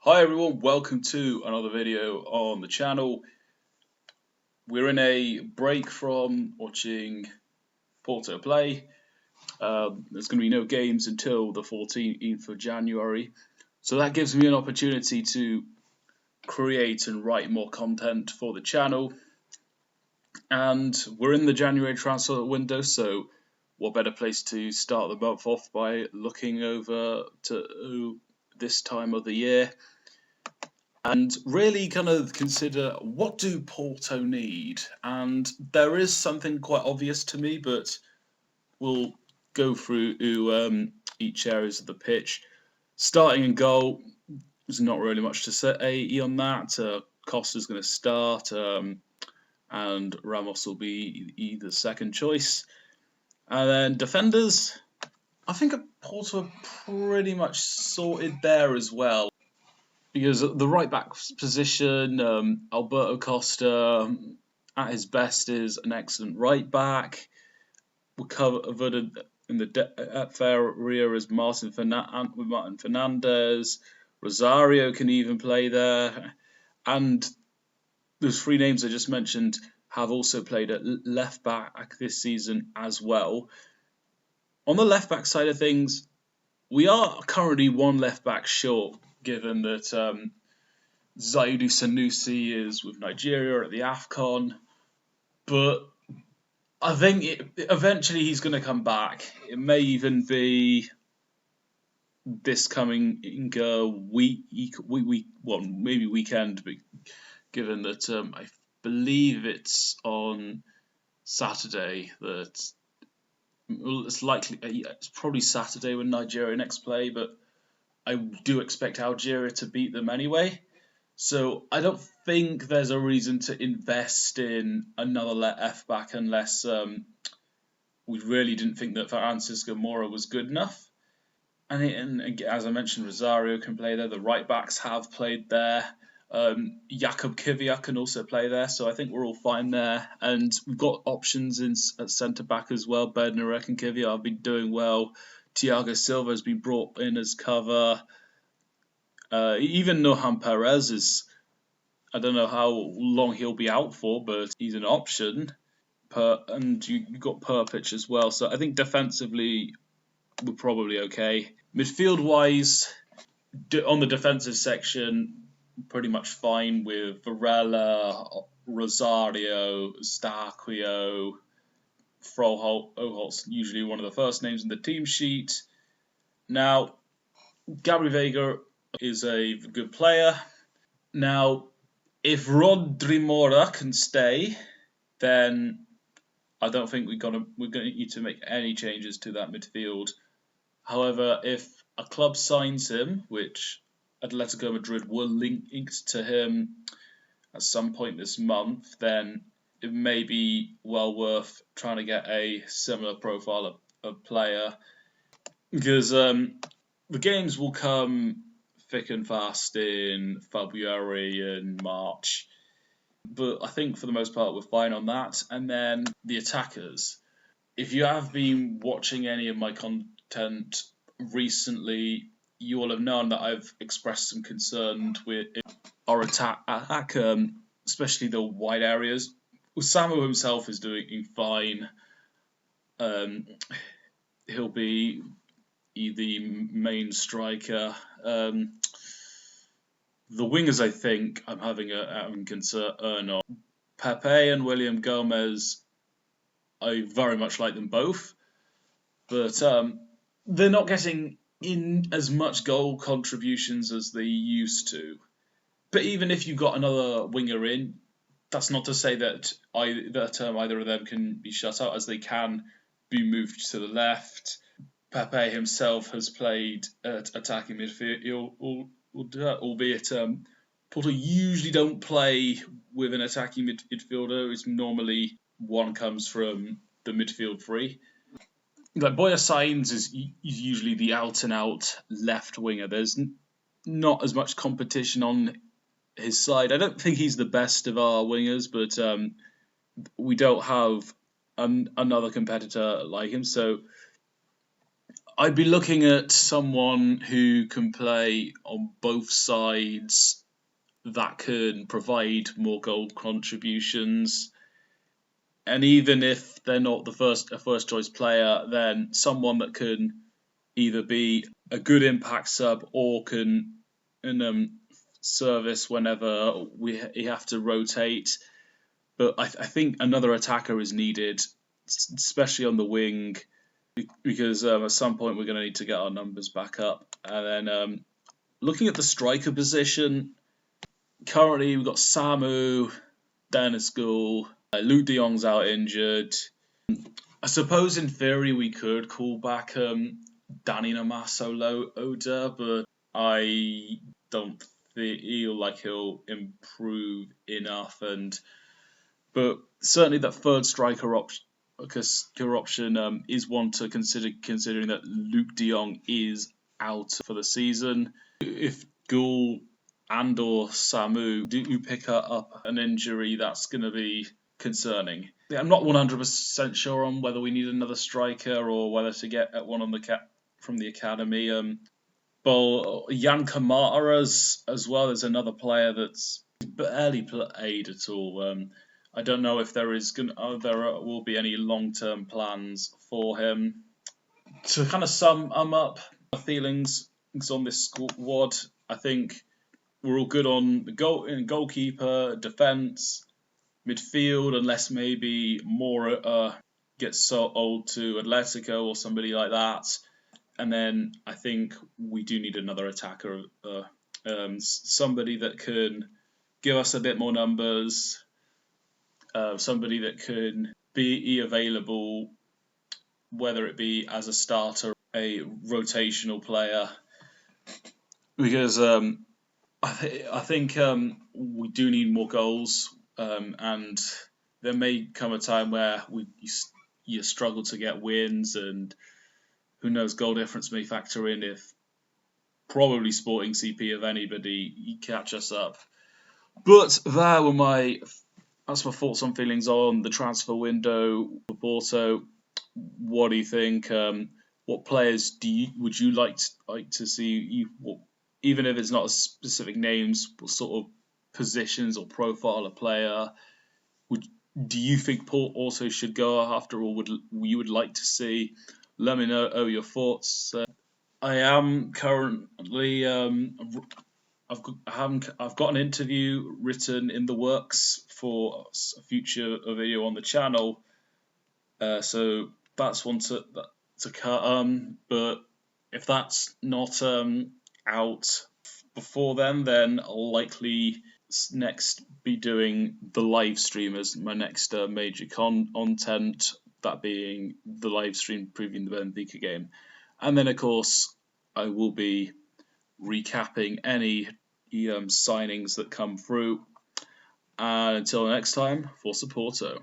Hi everyone, welcome to another video on the channel. We're in a break from watching Porto play. There's going to be no games until the 14th of January, so that gives me an opportunity to create and write more content for the channel. And we're in the January transfer window, so what better place to start the month off by looking over to this time of the year and really kind of consider, what do Porto need? And there is something quite obvious to me, but we'll go through each areas of the pitch. Starting in goal, there's not really much to say on that. Costa's going to start, and Ramos will be either second choice. And then defenders, I think Porto are pretty much sorted there as well. Because the right back position, Alberto Costa, at his best, is an excellent right back. We're covered in the depth area as Martin Fernandez. Rosario can even play there. And those three names I just mentioned have also played at left back this season as well. On the left back side of things, we are currently one left back short, given that Zaidu Sanusi is with Nigeria at the AFCON, but I think eventually he's going to come back. It may even be this coming maybe weekend, but given that I believe it's on Saturday, that it's probably Saturday when Nigeria next play, but I do expect Algeria to beat them anyway. So I don't think there's a reason to invest in another left back unless we really didn't think that Francisco Mora was good enough. And as I mentioned, Rosario can play there. The right backs have played there. Jakub Kiwior can also play there, so I think we're all fine there. And we've got options at centre back as well. Bednarek and Kiwior have been doing well. Thiago Silva has been brought in as cover. Even Nohan Perez is, I don't know how long he'll be out for, but he's an option. And you got Perpich as well. So I think defensively we're probably okay. Midfield-wise, on the defensive section, pretty much fine with Varela, Rosario, Starquio, Froholt's usually one of the first names in the team sheet. Now, Gabriel Veiga is a good player. Now, if Rodri Mora can stay, then I don't think we're going to need to make any changes to that midfield. However, if a club signs him, which Atletico Madrid will link to him at some point this month, then it may be well worth trying to get a similar profile of player, because the games will come thick and fast in February and March. But I think for the most part we're fine on that. And then the attackers. If you have been watching any of my content recently, you will have known that I've expressed some concern with our attack, especially the wide areas. Samu himself is doing fine. He'll be the main striker. The wingers, I think, I'm having concern on. Pepe and William Gomez, I very much like them both, but they're not getting in as much goal contributions as they used to. But even if you got another winger in, that's not to say that either of them can be shut out, as they can be moved to the left. Pepe himself has played at attacking midfield, albeit Porto usually don't play with an attacking midfielder. It's normally one comes from the midfield three. Like Boya Sainz is usually the out-and-out left winger. There's not as much competition on his side. I don't think he's the best of our wingers, but we don't have another competitor like him. So I'd be looking at someone who can play on both sides, that can provide more goal contributions. And even if they're not a first choice player, then someone that can either be a good impact sub or can service whenever you have to rotate. But I think another attacker is needed, especially on the wing, because at some point we're going to need to get our numbers back up. And then looking at the striker position, currently we've got Samu, Dennis Gould, Luke de Jong's out injured. I suppose in theory we could call back Danny Namaso Oda, but I don't feel like he'll improve enough. But certainly that third striker option is one to consider, considering that Luke de Jong is out for the season. If Gould and or Samu do pick up an injury, that's going to be concerning. Yeah, I'm not 100% sure on whether we need another striker or whether to get one on from the academy. But Jan Kamara as well as another player that's barely played at all. I don't know if there will be any long-term plans for him. To kind of sum up my feelings on this squad, I think we're all good on the goalkeeper, defence, midfield, unless maybe Mora gets sold to Atletico or somebody like that. And then I think we do need another attacker, somebody that can give us a bit more numbers, somebody that can be available, whether it be as a starter, a rotational player, because I think we do need more goals, and there may come a time where you struggle to get wins, and who knows, goal difference may factor in if probably Sporting CP, of anybody, catch us up. But that's my thoughts and feelings on the transfer window for Porto. What do you think? What players would you like to see? Even if it's not specific names, what sort of positions or profile of player do you think Port also should go after, or you would like to see? Let me know your thoughts. I am currently I've got an interview written in the works for a future video on the channel, so that's one to cut. But if that's not out before then I'll likely next be doing the live stream as my next major content. That being the live stream previewing the Benfica game, and then of course I will be recapping any signings that come through. And until next time, Forza Porto.